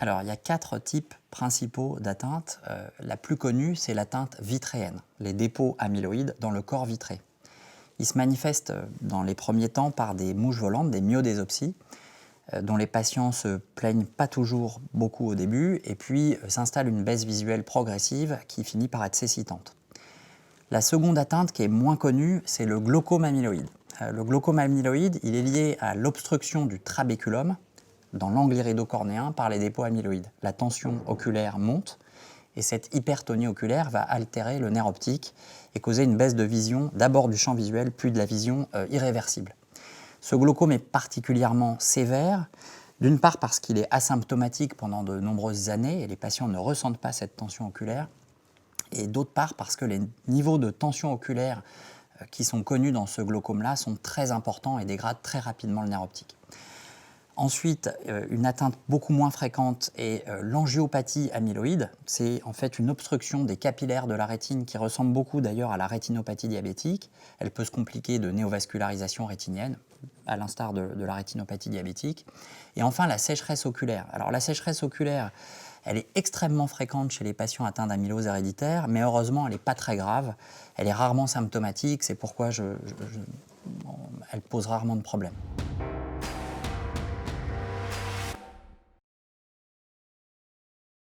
Alors, il y a 4 types principaux d'atteinte. La plus connue, c'est l'atteinte vitréenne, les dépôts amyloïdes dans le corps vitré. Ils se manifestent dans les premiers temps par des mouches volantes, des myodésopsies, dont les patients se plaignent pas toujours beaucoup au début, et puis s'installe une baisse visuelle progressive qui finit par être cécitante. La seconde atteinte, qui est moins connue, c'est le glaucome amyloïde. Le glaucome amyloïde, il est lié à l'obstruction du trabéculum, dans l'angle irido-cornéen, par les dépôts amyloïdes. La tension oculaire monte, et cette hypertonie oculaire va altérer le nerf optique et causer une baisse de vision, d'abord du champ visuel, puis de la vision irréversible. Ce glaucome est particulièrement sévère, d'une part parce qu'il est asymptomatique pendant de nombreuses années et les patients ne ressentent pas cette tension oculaire, et d'autre part parce que les niveaux de tension oculaire qui sont connus dans ce glaucome-là sont très importants et dégradent très rapidement le nerf optique. Ensuite, une atteinte beaucoup moins fréquente est l'angiopathie amyloïde. C'est en fait une obstruction des capillaires de la rétine qui ressemble beaucoup d'ailleurs à la rétinopathie diabétique. Elle peut se compliquer de néovascularisation rétinienne, à l'instar de la rétinopathie diabétique. Et enfin, la sécheresse oculaire. Alors la sécheresse oculaire, elle est extrêmement fréquente chez les patients atteints d'amylose héréditaire, mais heureusement, elle n'est pas très grave. Elle est rarement symptomatique, c'est pourquoi elle pose rarement de problème.